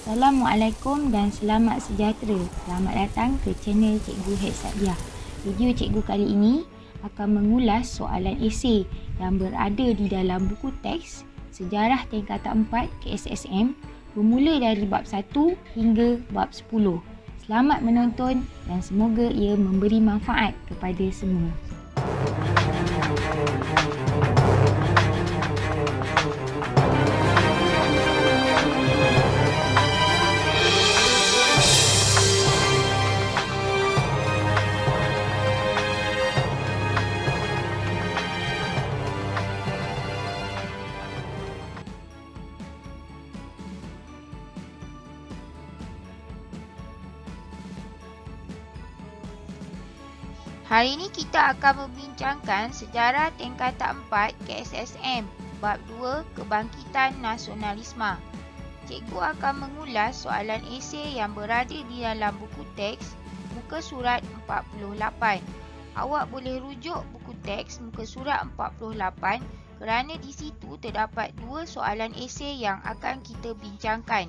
Assalamualaikum dan selamat sejahtera. Selamat datang ke channel Cikgu Heksadiah. Video cikgu kali ini akan mengulas soalan esei yang berada di dalam buku teks Sejarah Tingkatan 4 KSSM bermula dari bab 1 hingga bab 10. Selamat menonton dan semoga ia memberi manfaat kepada semua. Hari ini kita akan membincangkan sejarah tingkatan 4 KSSM bab 2 Kebangkitan Nasionalisme. Cikgu akan mengulas soalan esei yang berada di dalam buku teks muka surat 48. Awak boleh rujuk buku teks muka surat 48 kerana di situ terdapat dua soalan esei yang akan kita bincangkan.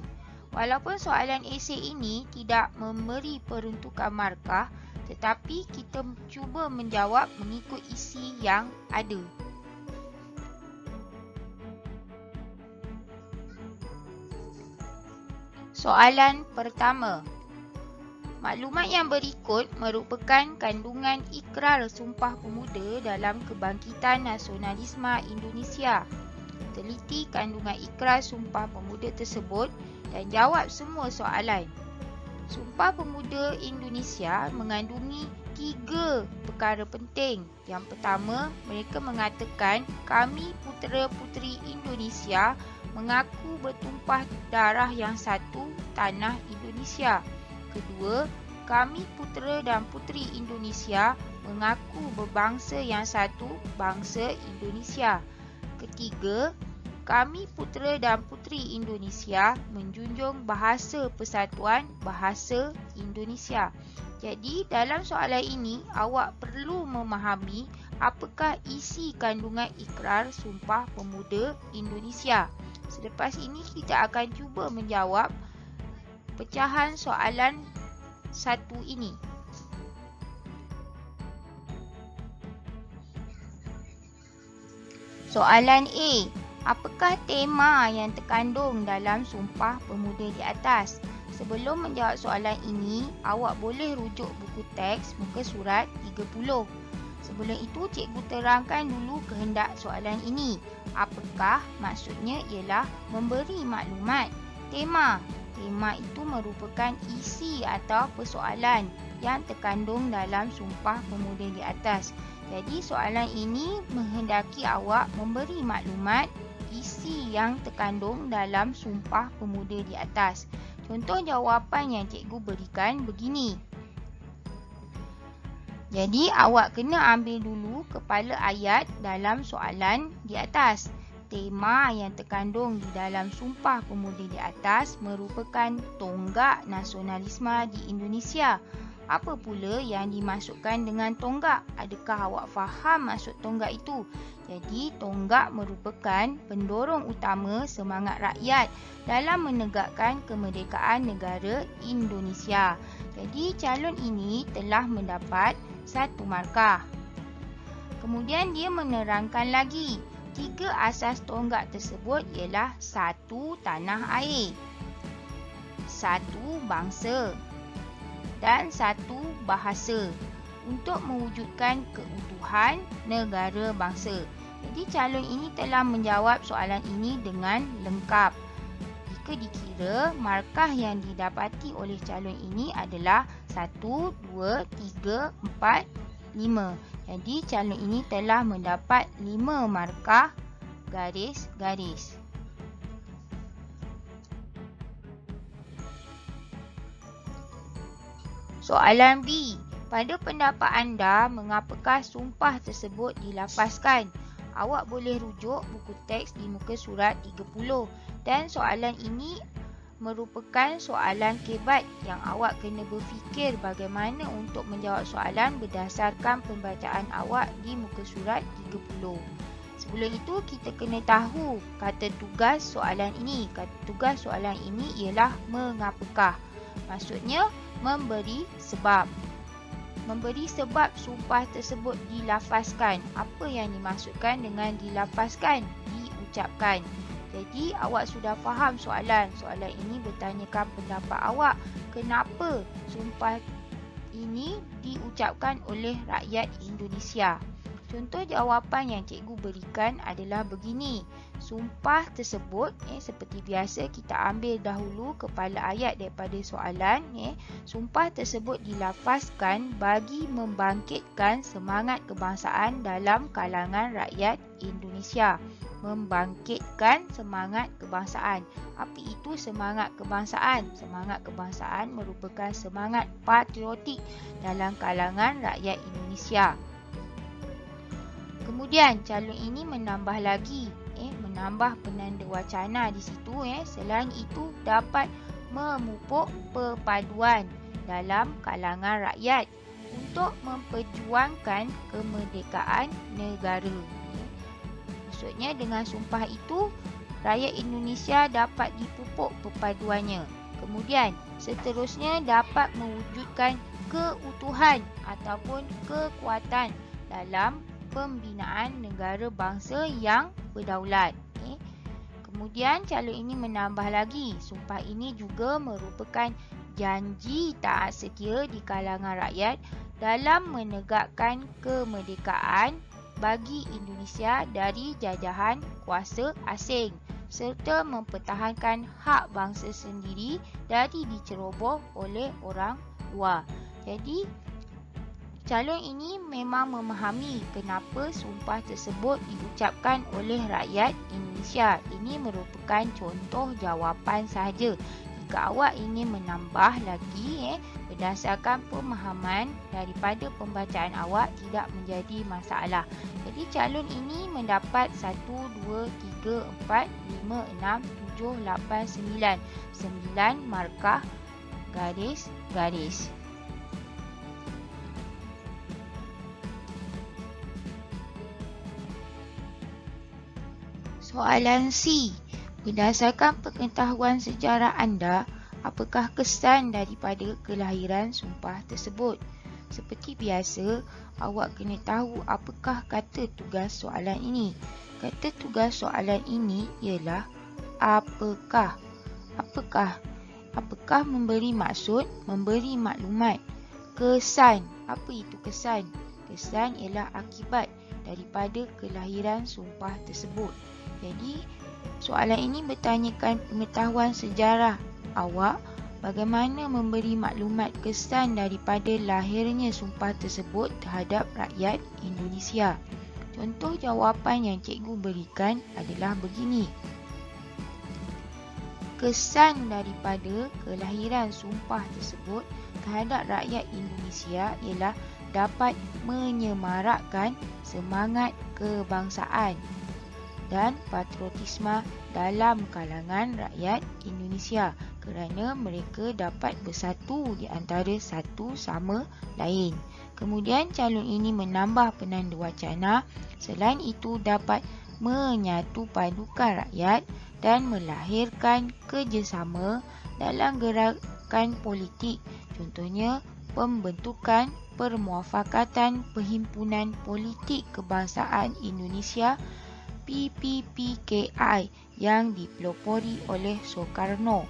Walaupun soalan esei ini tidak memberi peruntukan markah, tetapi kita cuba menjawab mengikut isi yang ada. Soalan pertama. Maklumat yang berikut merupakan kandungan ikrar Sumpah Pemuda dalam Kebangkitan Nasionalisme Indonesia. Teliti kandungan ikrar Sumpah Pemuda tersebut dan jawab semua soalan. Sumpah Pemuda Indonesia mengandungi 3 perkara penting. Yang pertama, mereka mengatakan kami putera-puteri Indonesia mengaku bertumpah darah yang satu, tanah Indonesia. Kedua, kami putera dan puteri Indonesia mengaku berbangsa yang satu, bangsa Indonesia. Ketiga, kami putera dan puteri Indonesia menjunjung bahasa persatuan, bahasa Indonesia. Jadi, dalam soalan ini, awak perlu memahami apakah isi kandungan ikrar Sumpah Pemuda Indonesia. Selepas ini, kita akan cuba menjawab pecahan soalan satu ini. Soalan A. Apakah tema yang terkandung dalam Sumpah Pemuda di atas? Sebelum menjawab soalan ini, awak boleh rujuk buku teks muka surat 30. Sebelum itu, cikgu terangkan dulu kehendak soalan ini. Apakah maksudnya ialah memberi maklumat. Tema itu merupakan isi atau persoalan yang terkandung dalam Sumpah Pemuda di atas. Jadi, soalan ini menghendaki awak memberi maklumat isi yang terkandung dalam Sumpah Pemuda di atas. Contoh jawapan yang cikgu berikan begini. Jadi, awak kena ambil dulu kepala ayat dalam soalan di atas. Tema yang terkandung di dalam Sumpah Pemuda di atas merupakan tonggak nasionalisme di Indonesia. Apa pula yang dimaksudkan dengan tonggak? Adakah awak faham maksud tonggak itu? Jadi, tonggak merupakan pendorong utama semangat rakyat dalam menegakkan kemerdekaan negara Indonesia. Jadi, calon ini telah mendapat 1 markah. Kemudian dia menerangkan lagi, 3 asas tonggak tersebut ialah 1 tanah air, 1 bangsa dan 1 bahasa untuk mewujudkan keutuhan negara bangsa. Jadi, calon ini telah menjawab soalan ini dengan lengkap. Jika dikira, markah yang didapati oleh calon ini adalah 1, 2, 3, 4, 5. Jadi, calon ini telah mendapat 5 markah garis-garis. Soalan B. Pada pendapat anda, mengapakah sumpah tersebut dilafazkan? Awak boleh rujuk buku teks di muka surat 30 dan soalan ini merupakan soalan kebat yang awak kena berfikir bagaimana untuk menjawab soalan berdasarkan pembacaan awak di muka surat 30. Sebelum itu kita kena tahu kata tugas soalan ini. Kata tugas soalan ini ialah mengapakah. Maksudnya memberi sebab. Memberi sebab sumpah tersebut dilafazkan. Apa yang dimaksudkan dengan dilafazkan? Diucapkan. Jadi awak sudah faham soalan. Soalan ini bertanyakan pendapat awak. Kenapa sumpah ini diucapkan oleh rakyat Indonesia? Contoh jawapan yang cikgu berikan adalah begini. Sumpah tersebut, seperti biasa kita ambil dahulu kepala ayat daripada soalan. Sumpah tersebut dilafazkan bagi membangkitkan semangat kebangsaan dalam kalangan rakyat Indonesia. Membangkitkan semangat kebangsaan. Apa itu semangat kebangsaan? Semangat kebangsaan merupakan semangat patriotik dalam kalangan rakyat Indonesia. Kemudian calon ini menambah lagi, menambah penanda wacana di situ. Selain itu dapat memupuk perpaduan dalam kalangan rakyat untuk memperjuangkan kemerdekaan negara. Maksudnya dengan sumpah itu rakyat Indonesia dapat dipupuk perpaduannya. Kemudian seterusnya dapat mewujudkan keutuhan ataupun kekuatan dalam pembinaan negara bangsa yang berdaulat. Kemudian calon ini menambah lagi, sumpah ini juga merupakan janji taat setia di kalangan rakyat dalam menegakkan kemerdekaan bagi Indonesia dari jajahan kuasa asing serta mempertahankan hak bangsa sendiri dari diceroboh oleh orang luar. Jadi calon ini memang memahami kenapa sumpah tersebut diucapkan oleh rakyat Indonesia. Ini merupakan contoh jawapan sahaja. Jika awak ingin menambah lagi berdasarkan pemahaman daripada pembacaan awak, tidak menjadi masalah. Jadi calon ini mendapat 1, 2, 3, 4, 5, 6, 7, 8, 9. 9 markah garis-garis. Soalan C. Berdasarkan pengetahuan sejarah anda, apakah kesan daripada kelahiran sumpah tersebut? Seperti biasa, awak kena tahu apakah kata tugas soalan ini. Kata tugas soalan ini ialah apakah. Apakah memberi maksud, memberi maklumat. Kesan. Apa itu kesan? Kesan ialah akibat daripada kelahiran sumpah tersebut. Jadi, soalan ini bertanyakan pengetahuan sejarah awak bagaimana memberi maklumat kesan daripada lahirnya sumpah tersebut terhadap rakyat Indonesia. Contoh jawapan yang cikgu berikan adalah begini. Kesan daripada kelahiran sumpah tersebut terhadap rakyat Indonesia ialah dapat menyemarakkan semangat kebangsaan dan patriotisme dalam kalangan rakyat Indonesia kerana mereka dapat bersatu di antara satu sama lain. Kemudian calon ini menambah penanda wacana. Selain itu dapat menyatu padukan rakyat dan melahirkan kerjasama dalam gerakan politik. Contohnya pembentukan Permuafakatan Perhimpunan Politik Kebangsaan Indonesia PPPKI yang dipelopori oleh Soekarno.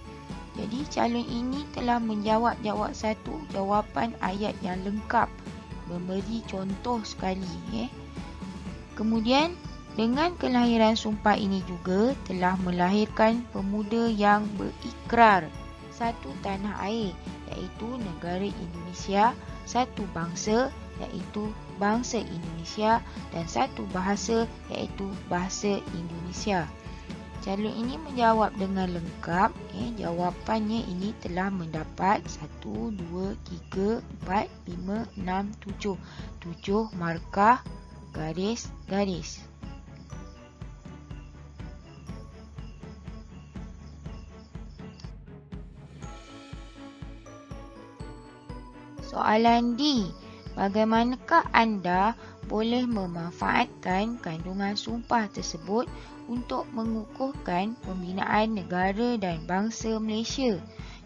Jadi calon ini telah menjawab satu jawapan ayat yang lengkap, memberi contoh sekali. Kemudian dengan kelahiran sumpah ini juga telah melahirkan pemuda yang berikrar satu tanah air, iaitu negara Indonesia, satu bangsa, iaitu bangsa Indonesia, dan satu bahasa, iaitu bahasa Indonesia. Calon ini menjawab dengan lengkap. Jawapannya ini telah mendapat 1, 2, 3, 4, 5, 6, 7. 7 markah garis-garis. Soalan D. Bagaimanakah anda boleh memanfaatkan kandungan sumpah tersebut untuk mengukuhkan pembinaan negara dan bangsa Malaysia.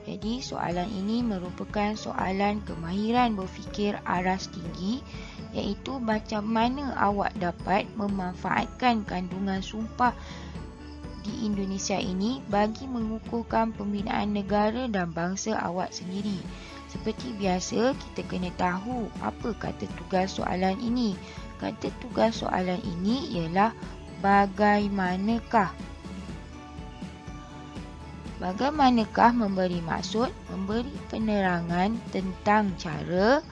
Jadi soalan ini merupakan soalan kemahiran berfikir aras tinggi, iaitu macam mana awak dapat memanfaatkan kandungan sumpah di Indonesia ini bagi mengukuhkan pembinaan negara dan bangsa awak sendiri. Seperti biasa, kita kena tahu apa kata tugas soalan ini. Kata tugas soalan ini ialah bagaimanakah. Bagaimanakah memberi maksud memberi penerangan tentang cara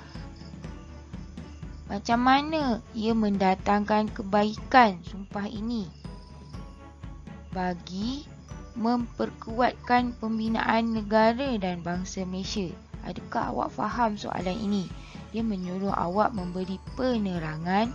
macam mana ia mendatangkan kebaikan sumpah ini bagi memperkuatkan pembinaan negara dan bangsa Malaysia. Adakah awak faham soalan ini? Dia menyuruh awak memberi penerangan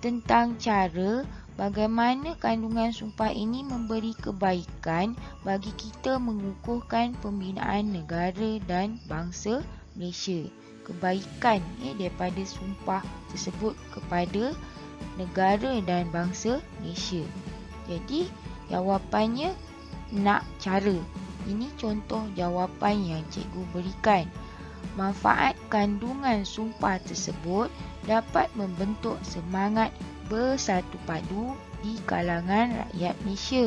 tentang cara bagaimana kandungan sumpah ini memberi kebaikan bagi kita mengukuhkan pembinaan negara dan bangsa Malaysia. Kebaikan daripada sumpah tersebut kepada negara dan bangsa Malaysia. Jadi jawapannya nak cara. Ini contoh jawapan yang cikgu berikan. Manfaat kandungan sumpah tersebut dapat membentuk semangat bersatu padu di kalangan rakyat Malaysia.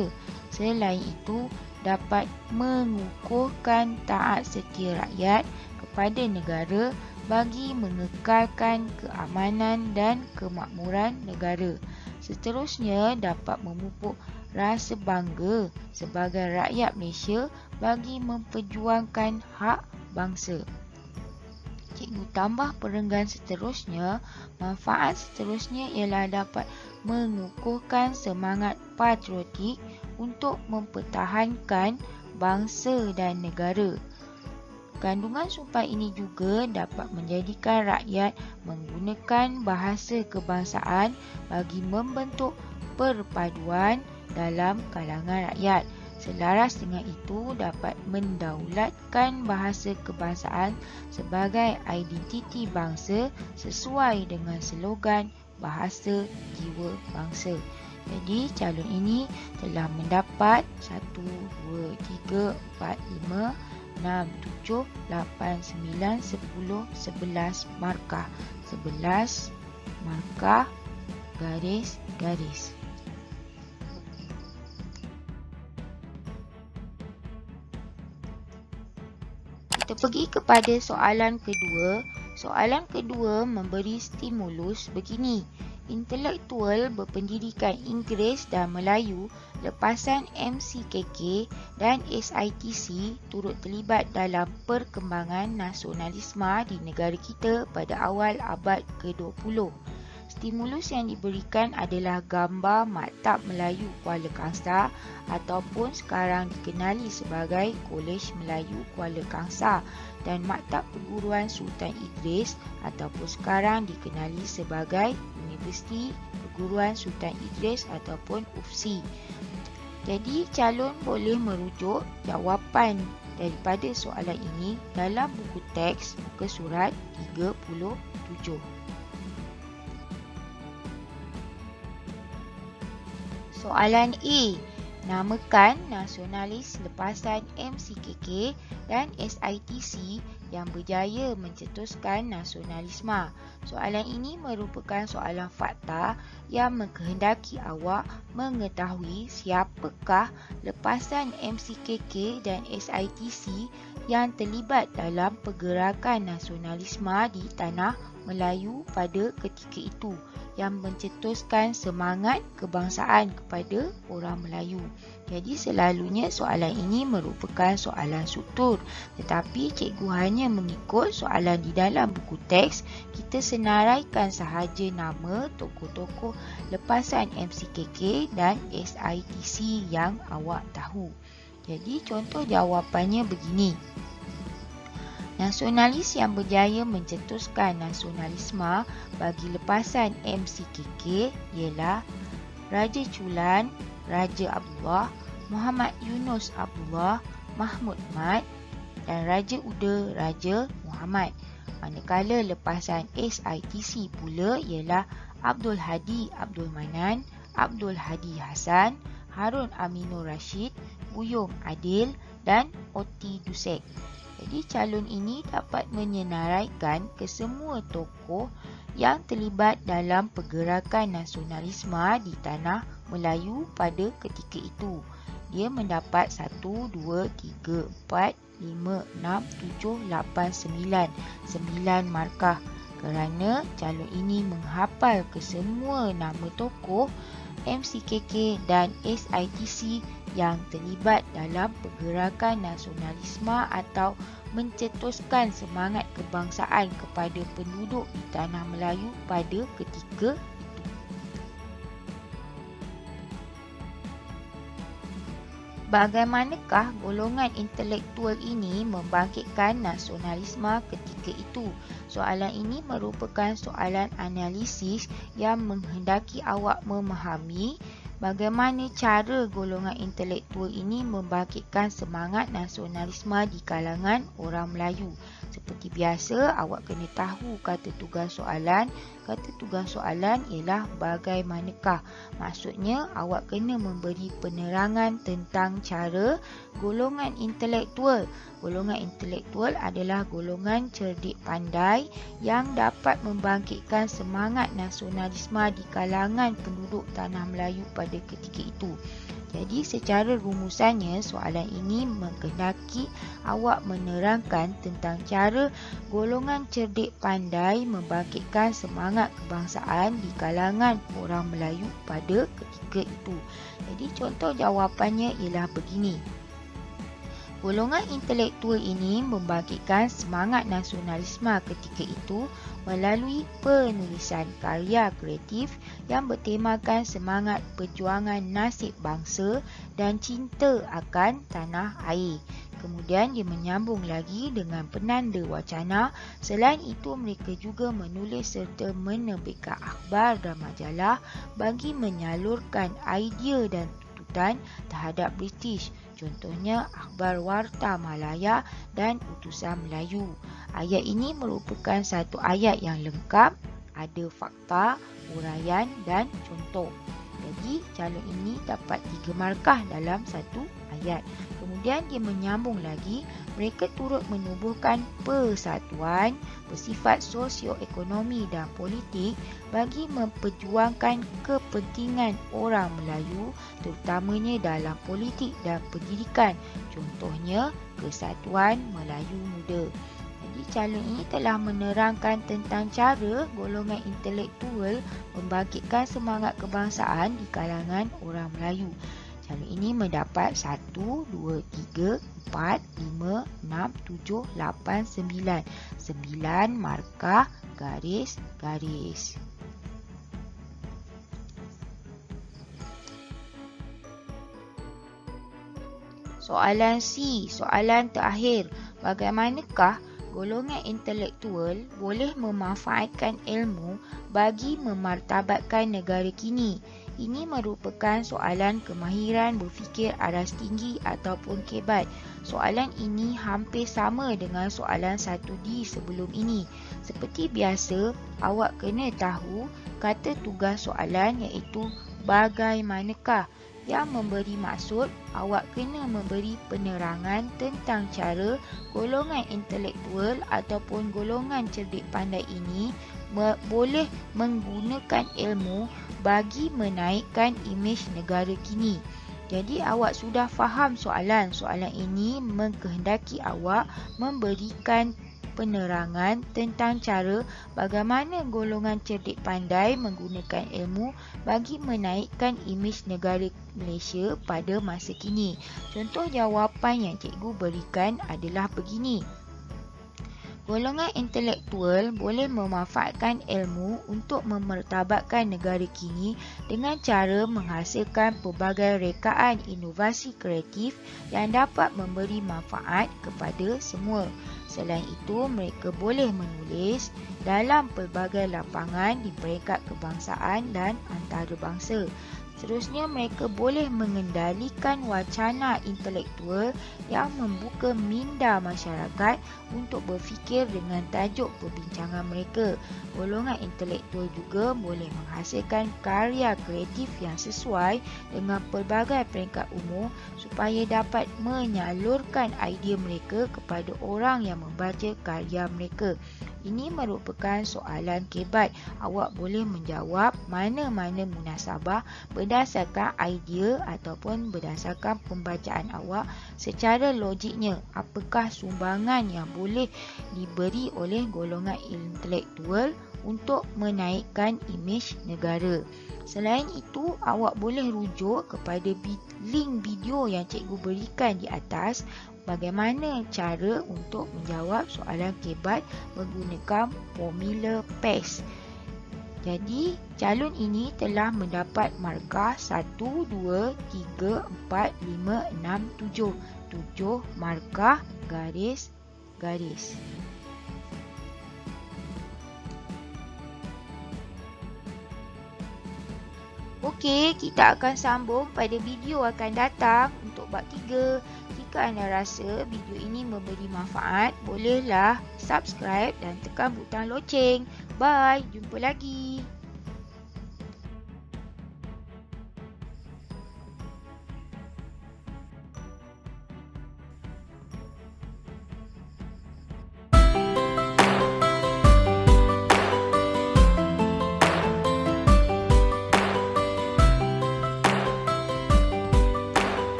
Selain itu, dapat mengukuhkan taat setia rakyat kepada negara bagi mengekalkan keamanan dan kemakmuran negara. Seterusnya, dapat memupuk rasa bangga sebagai rakyat Malaysia bagi memperjuangkan hak bangsa. Cikgu tambah perenggan seterusnya, manfaat seterusnya ialah dapat mengukuhkan semangat patriotik untuk mempertahankan bangsa dan negara. Kandungan sumpah ini juga dapat menjadikan rakyat menggunakan bahasa kebangsaan bagi membentuk perpaduan dalam kalangan rakyat. Selaras dengan itu, dapat mendaulatkan bahasa kebangsaan sebagai identiti bangsa sesuai dengan slogan Bahasa Jiwa Bangsa. Jadi, calon ini telah mendapat 1, 2, 3, 4, 5, 6, 7, 8, 9, 10, 11 markah. 11 markah garis-garis. Kita pergi kepada soalan kedua. Soalan kedua memberi stimulus begini. Intelektual berpendidikan Inggeris dan Melayu lepasan MCKK dan SITC turut terlibat dalam perkembangan nasionalisme di negara kita pada awal abad ke-20. Stimulus yang diberikan adalah gambar Maktab Melayu Kuala Kangsar ataupun sekarang dikenali sebagai Kolej Melayu Kuala Kangsar dan Maktab Perguruan Sultan Idris ataupun sekarang dikenali sebagai Universiti Perguruan Sultan Idris ataupun UFSI. Jadi calon boleh merujuk jawapan daripada soalan ini dalam buku teks muka surat 37. Soalan A. Namakan nasionalis lepasan MCKK dan SITC yang berjaya mencetuskan nasionalisme. Soalan ini merupakan soalan fakta yang mengkehendaki awak mengetahui siapakah lepasan MCKK dan SITC yang terlibat dalam pergerakan nasionalisme di tanah Melayu pada ketika itu yang mencetuskan semangat kebangsaan kepada orang Melayu. Jadi selalunya soalan ini merupakan soalan struktur, tetapi cikgu hanya mengikut soalan di dalam buku teks. Kita senaraikan sahaja nama tokoh-tokoh lepasan MCKK dan SITC yang awak tahu. Jadi contoh jawapannya begini. Nasionalis yang berjaya mencetuskan nasionalisme bagi lepasan MCKK ialah Raja Chulan, Raja Abdullah, Muhammad Yunus Abdullah, Mahmud Mat dan Raja Uda Raja Muhammad. Manakala lepasan SITC pula ialah Abdul Hadi Abdul Manan, Abdul Hadi Hassan, Harun Aminur Rashid, Buyung Adil dan Oti Dusek. Jadi calon ini dapat menyenaraikan kesemua tokoh yang terlibat dalam pergerakan nasionalisme di tanah Melayu pada ketika itu. Dia mendapat 1, 2, 3, 4, 5, 6, 7, 8, 9 markah kerana calon ini menghafal kesemua nama tokoh MCKK dan SITC yang terlibat dalam pergerakan nasionalisme atau mencetuskan semangat kebangsaan kepada penduduk di tanah Melayu pada ketika itu. Bagaimanakah golongan intelektual ini membangkitkan nasionalisme ketika itu? Soalan ini merupakan soalan analisis yang menghendaki awak memahami bagaimana cara golongan intelektual ini membangkitkan semangat nasionalisme di kalangan orang Melayu. Seperti biasa, awak kena tahu kata tugas soalan. Kata tugas soalan ialah bagaimanakah. Maksudnya, awak kena memberi penerangan tentang cara golongan intelektual. Golongan intelektual adalah golongan cerdik pandai yang dapat membangkitkan semangat nasionalisme di kalangan penduduk tanah Melayu pada ketika itu. Jadi secara rumusannya, soalan ini menghendaki awak menerangkan tentang cara golongan cerdik pandai membangkitkan semangat kebangsaan di kalangan orang Melayu pada ketika itu. Jadi contoh jawapannya ialah begini. Golongan intelektual ini membangkitkan semangat nasionalisme ketika itu melalui penulisan karya kreatif yang bertemakan semangat perjuangan nasib bangsa dan cinta akan tanah air. Kemudian dia menyambung lagi dengan penanda wacana. Selain itu, mereka juga menulis serta menerbitkan akhbar dan majalah bagi menyalurkan idea dan tuntutan terhadap British. Contohnya akhbar Warta Malaya dan Utusan Melayu. Ayat ini merupakan satu ayat yang lengkap, ada fakta, uraian dan contoh. Jadi calon ini dapat 3 markah dalam satu ayat. Kemudian dia menyambung lagi, mereka turut menubuhkan persatuan bersifat sosioekonomi dan politik bagi memperjuangkan kepentingan orang Melayu terutamanya dalam politik dan pendidikan. Contohnya Kesatuan Melayu Muda. Jadi calon ini telah menerangkan tentang cara golongan intelektual membangkitkan semangat kebangsaan di kalangan orang Melayu. Calon ini mendapat 1, 2, 3, 4, 5, 6, 7, 8, 9 markah garis-garis. Soalan C, soalan terakhir. Bagaimanakah golongan intelektual boleh memanfaatkan ilmu bagi memartabatkan negara kini? Ini merupakan soalan kemahiran berfikir aras tinggi ataupun kebat. Soalan ini hampir sama dengan soalan 1D sebelum ini. Seperti biasa, awak kena tahu kata tugas soalan iaitu bagaimanakah. Yang memberi maksud, awak kena memberi penerangan tentang cara golongan intelektual ataupun golongan cerdik pandai ini boleh menggunakan ilmu bagi menaikkan imej negara kini. Jadi awak sudah faham soalan. Soalan ini mengkehendaki awak memberikan penerangan tentang cara bagaimana golongan cerdik pandai menggunakan ilmu bagi menaikkan imej negara Malaysia pada masa kini. Contoh jawapan yang cikgu berikan adalah begini. Golongan intelektual boleh memanfaatkan ilmu untuk memartabatkan negara kini dengan cara menghasilkan pelbagai rekaan inovasi kreatif yang dapat memberi manfaat kepada semua. Selain itu, mereka boleh menulis dalam pelbagai lapangan di peringkat kebangsaan dan antarabangsa. Seterusnya, mereka boleh mengendalikan wacana intelektual yang membuka minda masyarakat untuk berfikir dengan tajuk perbincangan mereka. Golongan intelektual juga boleh menghasilkan karya kreatif yang sesuai dengan pelbagai peringkat umur supaya dapat menyalurkan idea mereka kepada orang yang membaca karya mereka. Ini merupakan soalan kebat. Awak boleh menjawab mana-mana munasabah berdasarkan idea ataupun berdasarkan pembacaan awak secara logiknya. Apakah sumbangan yang boleh diberi oleh golongan intelektual untuk menaikkan imej negara? Selain itu, awak boleh rujuk kepada link video yang cikgu berikan di atas bagaimana cara untuk menjawab soalan kebat menggunakan formula PES. Jadi, calon ini telah mendapat markah 1, 2, 3, 4, 5, 6, 7. 7 markah garis-garis. Okey, kita akan sambung pada video akan datang untuk bab 3. Jika anda rasa video ini memberi manfaat, bolehlah subscribe dan tekan butang loceng. Bye, jumpa lagi.